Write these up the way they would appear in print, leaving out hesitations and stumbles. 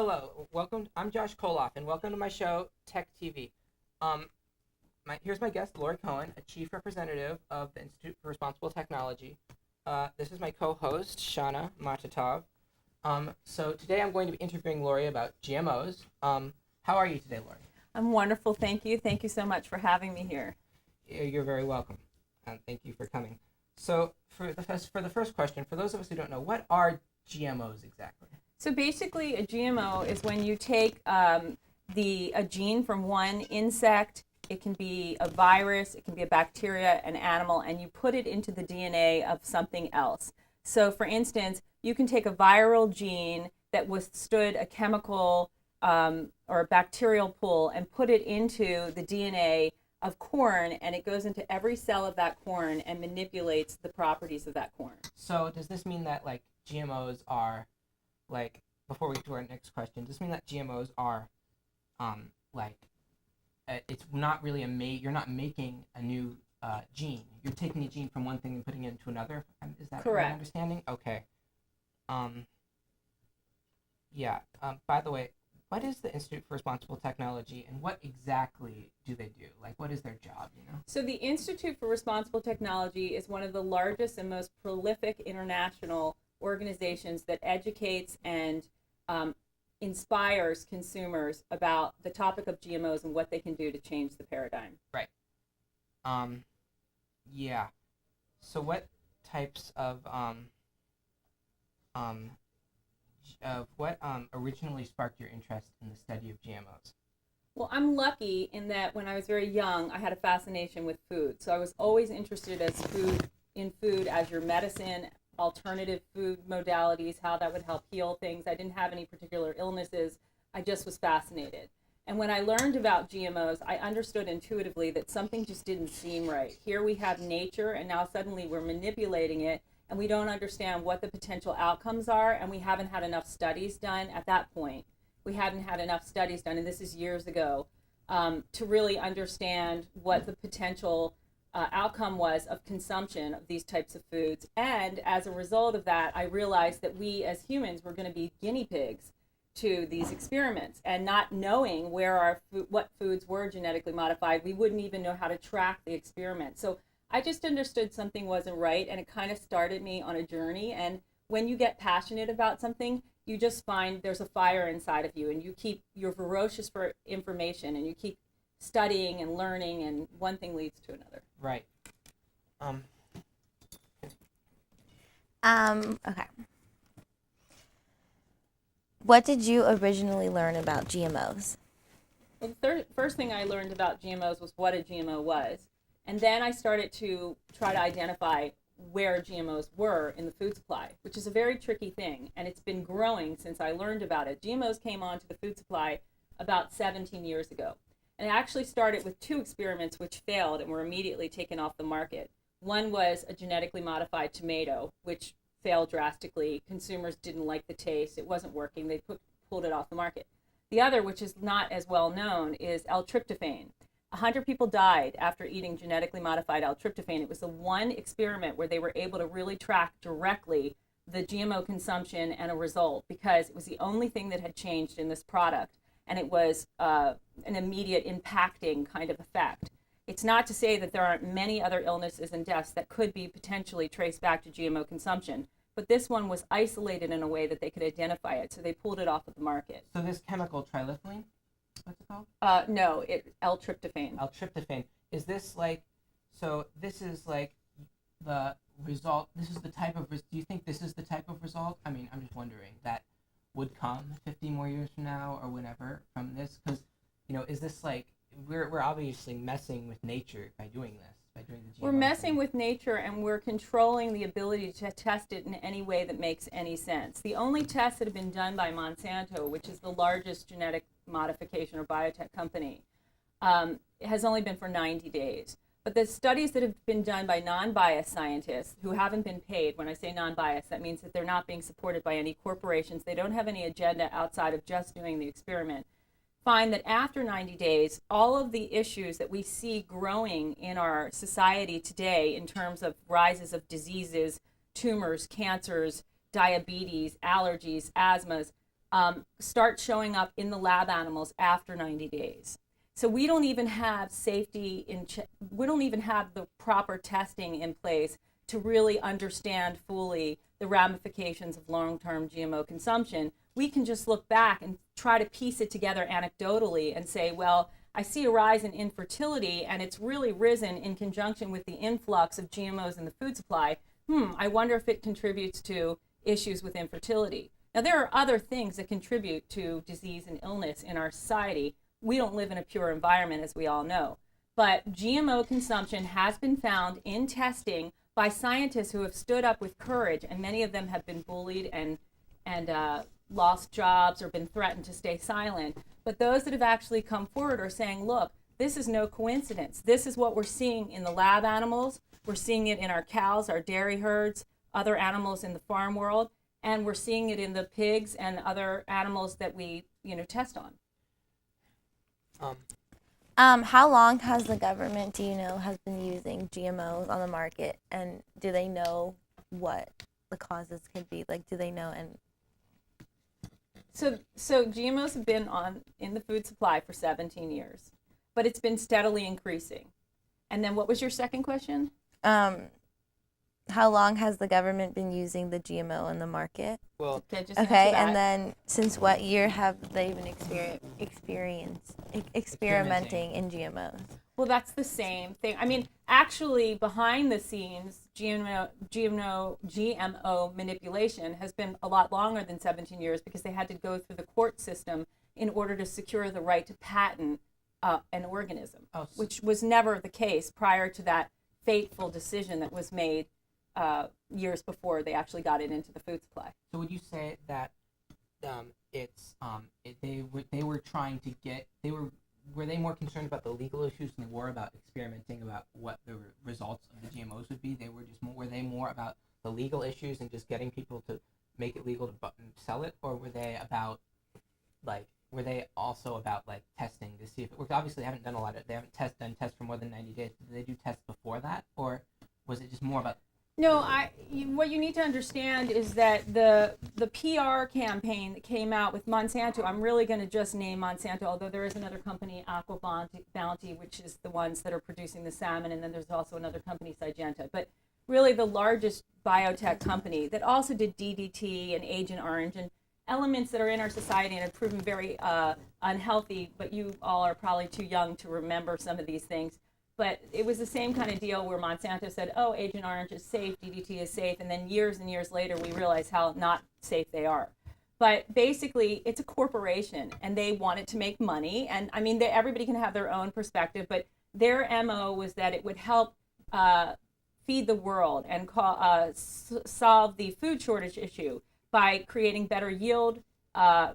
Hello, welcome. I'm Josh Koloff, and welcome to my show, Tech TV. Um, here's my guest, Lori Cohen, a chief representative of the Institute for Responsible Technology. This is my co-host, Shana Matatov. So today I'm going to be interviewing Lori about GMOs. How are you today, Lori? I'm wonderful, thank you. Thank you so much for having me here. You're very welcome, and thank you for coming. So for the first question, for those of us who don't know, what are GMOs exactly? So basically, a GMO is when you take a gene from one insect. It can be a virus, it can be a bacteria, an animal, and you put it into the DNA of something else. So for instance, you can take a viral gene that withstood a chemical or a bacterial pull and put it into the DNA of corn, and it goes into every cell of that corn and manipulates the properties of that corn. So does this mean that like GMOs are before we get to our next question, does this mean that GMOs are it's not really you're not making a new gene. You're taking a gene from one thing and putting it into another. Is that correct? My understanding? Okay. Yeah. By the way, what is the Institute for Responsible Technology, and what exactly do they do? Like, what is their job? So the Institute for Responsible Technology is one of the largest and most prolific international organizations that educates and inspires consumers about the topic of GMOs and what they can do to change the paradigm. Right. Yeah. So what types of what originally sparked your interest in the study of GMOs? Well, I'm lucky in that when I was very young, I had a fascination with food. So I was always interested in food as your medicine, alternative food modalities, how that would help heal things. I didn't have any particular illnesses. I just was fascinated. And when I learned about GMOs, I understood intuitively that something just didn't seem right. Here we have nature, and now suddenly we're manipulating it, and we don't understand what the potential outcomes are, and we haven't had enough studies done at that point. We hadn't had enough studies done, and this is years ago, to really understand what the potential outcome was of consumption of these types of foods. And as a result of that, I realized that we as humans were going to be guinea pigs to these experiments, and not knowing what foods were genetically modified, we wouldn't even know how to track the experiment. So I just understood something wasn't right, and it kind of started me on a journey. And when you get passionate about something, you just find there's a fire inside of you, and you're ferocious for information, and you keep studying and learning, and one thing leads to another. Right. Okay. What did you originally learn about GMOs? Well, the first thing I learned about GMOs was what a GMO was. And then I started to try to identify where GMOs were in the food supply, which is a very tricky thing. And it's been growing since I learned about it. GMOs came onto the food supply about 17 years ago. And it actually started with 2 experiments which failed and were immediately taken off the market. One was a genetically modified tomato, which failed drastically. Consumers didn't like the taste. It wasn't working. They pulled it off the market. The other, which is not as well known, is L-tryptophan. 100 people died after eating genetically modified L-tryptophan. It was the one experiment where they were able to really track directly the GMO consumption and a result, because it was the only thing that had changed in this product, and it was an immediate impacting kind of effect. It's not to say that there aren't many other illnesses and deaths that could be potentially traced back to GMO consumption, but this one was isolated in a way that they could identify it, so they pulled it off of the market. So this chemical trilithylene, what's it called? No, L-tryptophan. L-tryptophan. Is this this is the result, this is the type of, do you think this is the type of result? I mean, I'm just wondering, that would come 50 more years from now or whenever from this? Because, is this we're obviously messing with nature by doing this, by doing the GMO We're messing thing. with nature, and we're controlling the ability to test it in any way that makes any sense. The only tests that have been done by Monsanto, which is the largest genetic modification or biotech company, has only been for 90 days. But the studies that have been done by non-biased scientists who haven't been paid, when I say non-biased, that means that they're not being supported by any corporations, they don't have any agenda outside of just doing the experiment, find that after 90 days, all of the issues that we see growing in our society today in terms of rises of diseases, tumors, cancers, diabetes, allergies, asthmas, start showing up in the lab animals after 90 days. So we don't even have we don't even have the proper testing in place to really understand fully the ramifications of long-term GMO consumption. We can just look back and try to piece it together anecdotally and say, well, I see a rise in infertility and it's really risen in conjunction with the influx of GMOs in the food supply. I wonder if it contributes to issues with infertility. Now, there are other things that contribute to disease and illness in our society. We don't live in a pure environment, as we all know. But GMO consumption has been found in testing by scientists who have stood up with courage, and many of them have been bullied and lost jobs or been threatened to stay silent. But those that have actually come forward are saying, look, this is no coincidence. This is what we're seeing in the lab animals. We're seeing it in our cows, our dairy herds, other animals in the farm world, and we're seeing it in the pigs and other animals that we, test on. How long has the government, do you know, has been using GMOs on the market, and do they know what the causes could be? Like, do they know? And So GMOs have been in the food supply for 17 years, but it's been steadily increasing. And then what was your second question? how long has the government been using the GMO in the market? Well, Okay, and then since what year have they been experimenting in GMOs? Well, that's the same thing. I mean, actually, behind the scenes, GMO manipulation has been a lot longer than 17 years because they had to go through the court system in order to secure the right to patent an organism, which was never the case prior to that fateful decision that was made years before they actually got it into the food supply. So would you say that they were trying to get, were they more concerned about the legal issues than they were about experimenting about what the results of the GMOs would be? Were they more about the legal issues and just getting people to make it legal to sell it, or were they also about testing to see if it worked? Obviously, they haven't done done tests for more than 90 days. Did they do tests before that, or was it just more about? No, what you need to understand is that the PR campaign that came out with Monsanto, I'm really going to just name Monsanto, although there is another company, Aqua Bounty, which is the ones that are producing the salmon, and then there's also another company, Syngenta. But really the largest biotech company that also did DDT and Agent Orange and elements that are in our society and have proven very unhealthy, but you all are probably too young to remember some of these things. But it was the same kind of deal where Monsanto said, oh, Agent Orange is safe, DDT is safe, and then years and years later we realize how not safe they are. But basically, it's a corporation, and they wanted to make money. And I mean, everybody can have their own perspective, but their MO was that it would help feed the world and solve the food shortage issue by creating better yield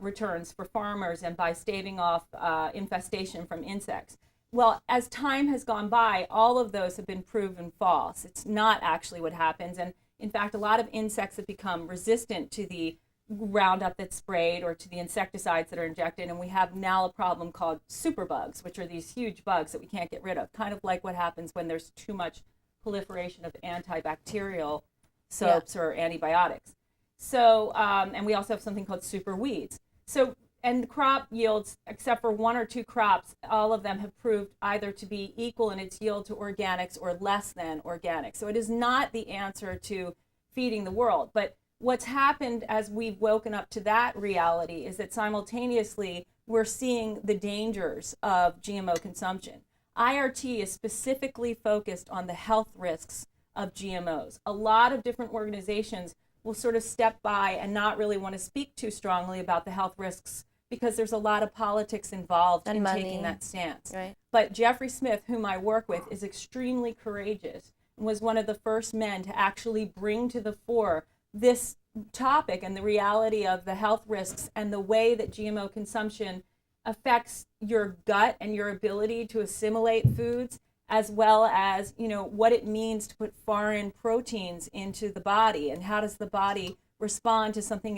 returns for farmers and by staving off infestation from insects. Well, as time has gone by, all of those have been proven false. It's not actually what happens. And in fact, a lot of insects have become resistant to the Roundup that's sprayed or to the insecticides that are injected. And we have now a problem called superbugs, which are these huge bugs that we can't get rid of, kind of like what happens when there's too much proliferation of antibacterial soaps or antibiotics. So, and we also have something called super weeds. So, and crop yields, except for one or two crops, all of them have proved either to be equal in its yield to organics or less than organic. So it is not the answer to feeding the world. But what's happened as we've woken up to that reality is that simultaneously we're seeing the dangers of GMO consumption. IRT is specifically focused on the health risks of GMOs. A lot of different organizations will sort of step by and not really want to speak too strongly about the health risks because there's a lot of politics involved in taking that stance. Right. But Jeffrey Smith, whom I work with, is extremely courageous and was one of the first men to actually bring to the fore this topic and the reality of the health risks and the way that GMO consumption affects your gut and your ability to assimilate foods, as well as, what it means to put foreign proteins into the body and how does the body respond to something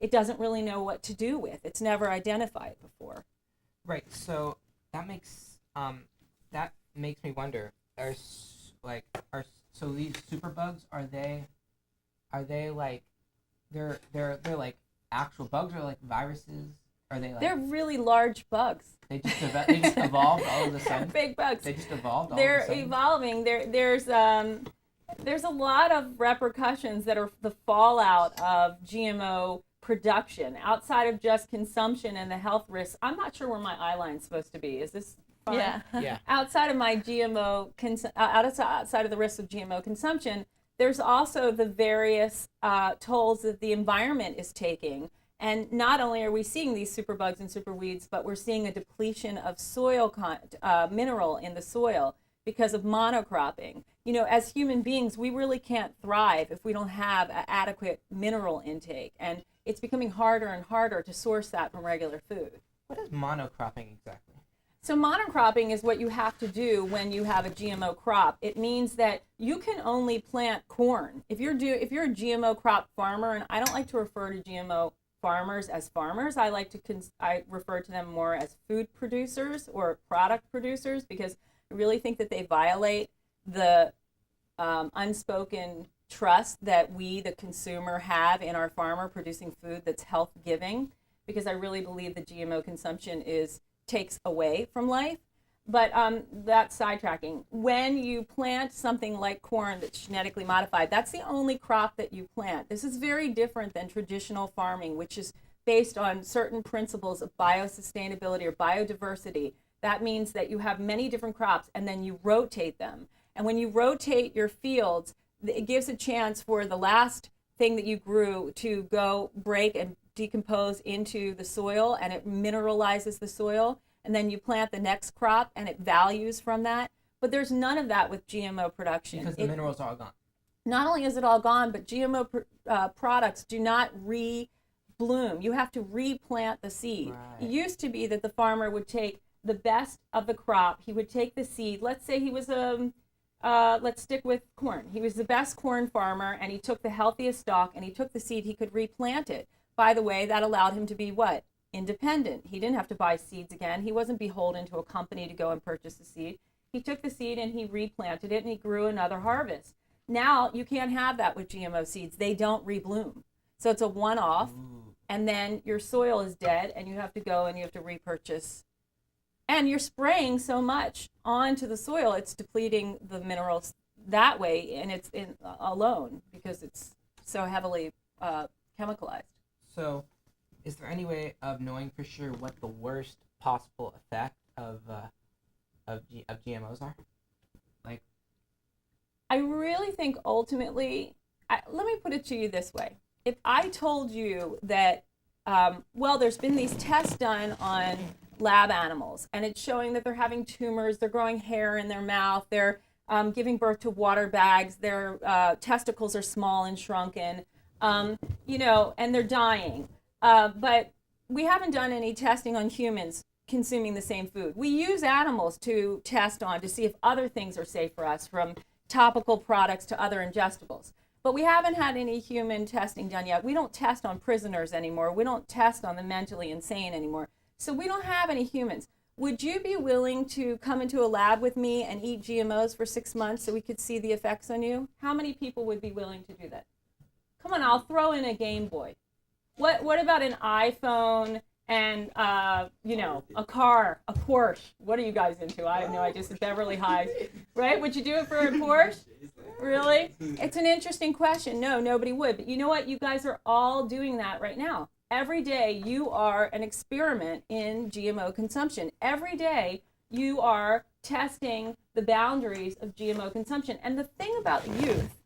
it doesn't really know what to do with. It's never identified before. Right. So that makes me wonder. So these superbugs, are they like they're like actual bugs or like viruses? Are they like They're really large bugs. they just evolved all of a sudden? Big bugs. They just evolved all They're of a sudden? evolving. There's a lot of repercussions that are the fallout of GMO production outside of just consumption and the health risks. I'm not sure where my eye line's supposed to be. Is this fine? Yeah. Yeah. Outside of my outside of the risks of GMO consumption, there's also the various tolls that the environment is taking. And not only are we seeing these superbugs and superweeds, but we're seeing a depletion of soil mineral in the soil because of monocropping. You know, as human beings, we really can't thrive if we don't have an adequate mineral intake. And it's becoming harder and harder to source that from regular food. What is monocropping exactly? So monocropping is what you have to do when you have a GMO crop. It means that you can only plant corn. If you're a GMO crop farmer, and I don't like to refer to GMO farmers as farmers, I refer to them more as food producers or product producers, because I really think that they violate the unspoken trust that we, the consumer, have in our farmer producing food that's health giving, because I really believe that GMO consumption takes away from life. But that's sidetracking. When you plant something like corn that's genetically modified, that's the only crop that you plant. This is very different than traditional farming, which is based on certain principles of biosustainability or biodiversity. That means that you have many different crops and then you rotate them. And when you rotate your fields, it gives a chance for the last thing that you grew to go break and decompose into the soil, and it mineralizes the soil. And then you plant the next crop and it values from that. But there's none of that with GMO production. Because the minerals are all gone. Not only is it all gone, but GMO products do not re-bloom. You have to replant the seed. Right. It used to be that the farmer would take the best of the crop. He would take the seed. Let's say he was let's stick with corn. He was the best corn farmer, and he took the healthiest stalk, and he took the seed. He could replant it. By the way, that allowed him to be what? Independent. He didn't have to buy seeds again. He wasn't beholden to a company to go and purchase the seed. He took the seed and he replanted it and he grew another harvest. Now you can't have that with GMO seeds. They don't rebloom. So it's a one-off. And then your soil is dead and you have to go and you have to repurchase. And you're spraying so much onto the soil, it's depleting the minerals that way, and it's alone because it's so heavily chemicalized. So, is there any way of knowing for sure what the worst possible effect of GMOs are? Like, I really think ultimately, let me put it to you this way. If I told you that, there's been these tests done on lab animals, and it's showing that they're having tumors, they're growing hair in their mouth, they're giving birth to water bags, their testicles are small and shrunken, and they're dying. But we haven't done any testing on humans consuming the same food. We use animals to test on to see if other things are safe for us, from topical products to other ingestibles. But we haven't had any human testing done yet. We don't test on prisoners anymore. We don't test on the mentally insane anymore. So we don't have any humans. Would you be willing to come into a lab with me and eat GMOs for 6 months so we could see the effects on you? How many people would be willing to do that? Come on, I'll throw in a Game Boy. What about an iPhone and a car, a Porsche? What are you guys into? I have no idea. It's Beverly Hills, right? Would you do it for a Porsche? Really? It's an interesting question. No, nobody would. But you know what? You guys are all doing that right now. Every day you are an experiment in GMO consumption. Every day you are testing the boundaries of GMO consumption. And the thing about youth,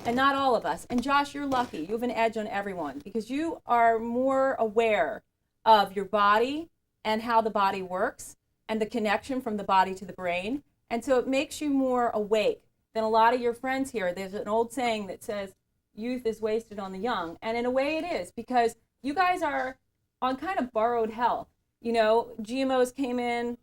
and not all of us, and Josh, you're lucky. You have an edge on everyone because you are more aware of your body and how the body works and the connection from the body to the brain. And so it makes you more awake than a lot of your friends here. There's an old saying that says, youth is wasted on the young. And in a way it is, because you guys are on kind of borrowed health. GMOs came in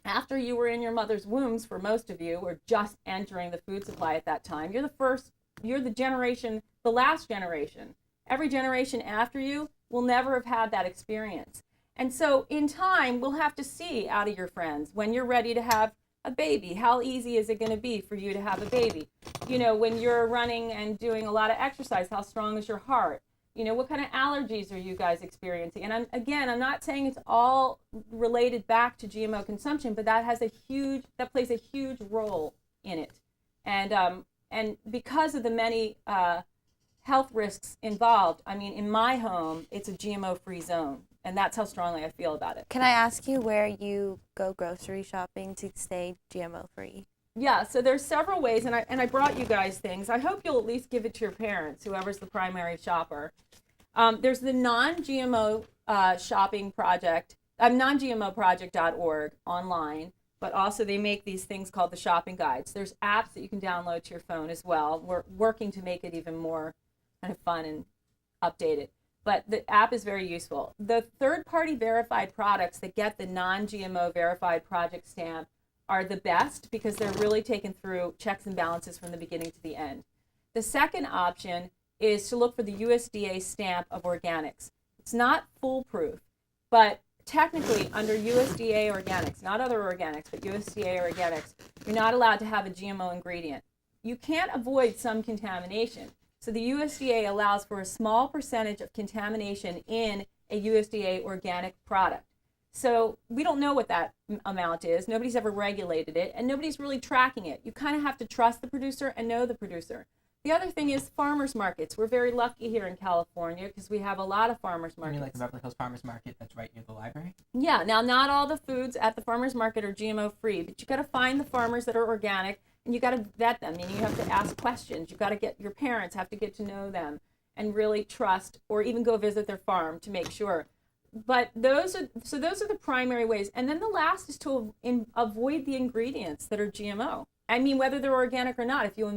after you were in your mother's wombs for most of you, or just entering the food supply at that time. You're the generation, the last generation. Every generation after you will never have had that experience. And so in time, we'll have to see out of your friends when you're ready to have a baby. How easy is it going to be for you to have a baby? When you're running and doing a lot of exercise, how strong is your heart? what kind of allergies are you guys experiencing? And I'm not saying it's all related back to GMO consumption, but that plays a huge role in it. And because of the many health risks involved, I mean, in my home, it's a GMO-free zone, and that's how strongly I feel about it. Can I ask you where you go grocery shopping to stay GMO-free? Yeah, so there's several ways, and I brought you guys things. I hope you'll at least give it to your parents, whoever's the primary shopper. There's the non-GMO shopping project, non-GMOproject.org online, but also they make these things called the shopping guides. There's apps that you can download to your phone as well. We're working to make it even more kind of fun and updated. But the app is very useful. The third-party verified products that get the non-GMO verified project stamp are the best because they're really taken through checks and balances from the beginning to the end. The second option is to look for the USDA stamp of organics. It's not foolproof, but technically under USDA organics, not other organics, but USDA organics, you're not allowed to have a GMO ingredient. You can't avoid some contamination. So the USDA allows for a small percentage of contamination in a USDA organic product. So we don't know what that amount is. Nobody's ever regulated it, and nobody's really tracking it. You kind of have to trust the producer and know the producer. The other thing is farmers markets. We're very lucky here in California because we have a lot of farmers markets. You mean like the Beverly Hills Farmers Market that's right near the library? Yeah. Now, not all the foods at the farmers market are GMO free, but you got to find the farmers that are organic, and you got to vet them, and you have to ask questions. You got to get your parents have to get to know them and really trust, or even go visit their farm to make sure. But those are the primary ways. And then the last is to avoid the ingredients that are GMO. I mean, whether they're organic or not, if you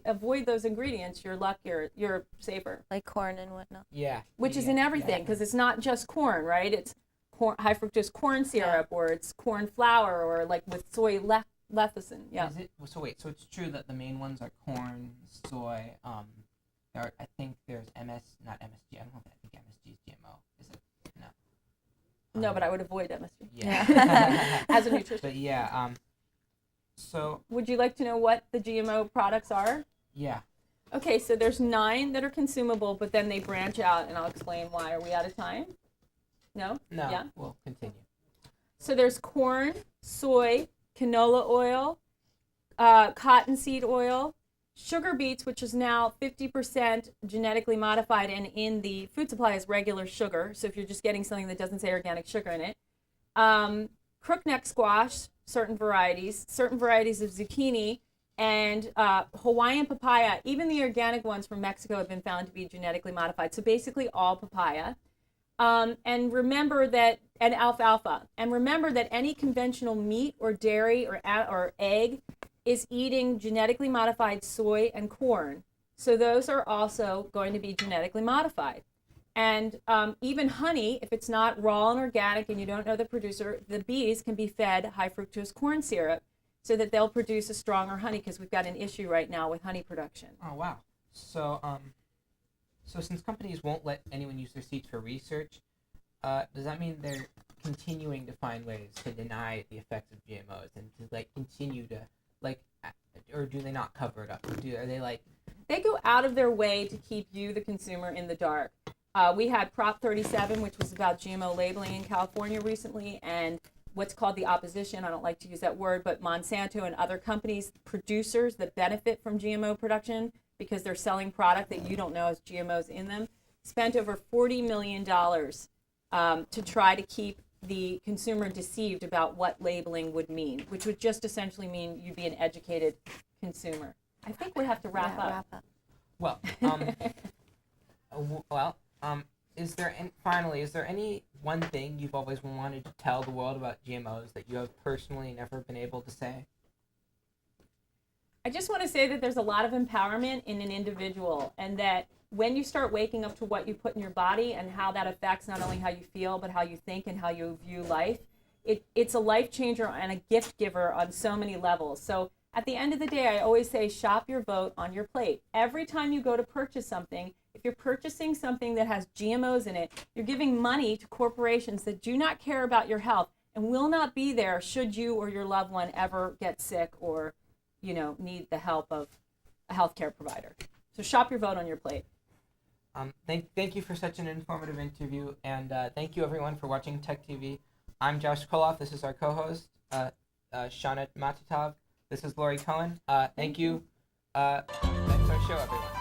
avoid those ingredients, you're luckier, you're safer. Like corn and whatnot. Yeah. Which is in everything, because it's not just corn, right? It's corn, high fructose corn syrup, or it's corn flour, or like with soy lecithin. Yeah. Is it, so wait, so it's true that the main ones are corn, soy. I think there's not MSG. I don't know if I think MSG is GMO. Is it? No. No, but I would avoid MSG. Yeah. As a nutrition. But yeah. So. Would you like to know what the GMO products are? Yeah. Okay, so there's 9 that are consumable, but then they branch out, and I'll explain why. Are we out of time? No? No. Yeah? We'll continue. So there's corn, soy, canola oil, cottonseed oil, sugar beets, which is now 50% genetically modified and in the food supply as regular sugar. So if you're just getting something that doesn't say organic sugar in it. Crookneck squash, certain varieties of zucchini, and Hawaiian papaya. Even the organic ones from Mexico have been found to be genetically modified. So basically all papaya. And remember that, and alfalfa. And remember that any conventional meat or dairy or egg is eating genetically modified soy and corn. So those are also going to be genetically modified. And even honey, if it's not raw and organic and you don't know the producer, the bees can be fed high fructose corn syrup so that they'll produce a stronger honey, because we've got an issue right now with honey production. Oh, wow. So since companies won't let anyone use their seeds for research, does that mean they're continuing to find ways to deny the effects of GMOs and to continue to or do they not cover it up? Or are they like? They go out of their way to keep you, the consumer, in the dark. We had Prop 37, which was about GMO labeling in California recently, and what's called the opposition, I don't like to use that word, but Monsanto and other companies, producers that benefit from GMO production because they're selling product that you don't know has GMOs in them, spent over $40 million to try to keep the consumer deceived about what labeling would mean, which would just essentially mean you'd be an educated consumer. I think we have to wrap up. Well, is there any one thing you've always wanted to tell the world about GMOs that you have personally never been able to say? I just want to say that there's a lot of empowerment in an individual, and that when you start waking up to what you put in your body and how that affects not only how you feel, but how you think and how you view life, it's a life changer and a gift giver on so many levels. So at the end of the day, I always say shop your vote on your plate. Every time you go to purchase something, if you're purchasing something that has GMOs in it, you're giving money to corporations that do not care about your health and will not be there should you or your loved one ever get sick or, need the help of a healthcare provider. So shop your vote on your plate. Thank you for such an informative interview, and thank you everyone for watching Tech TV. I'm Josh Koloff. This is our co-host, Shauna Matitov. This is Lori Cohen. Thank you. That's our show, everyone.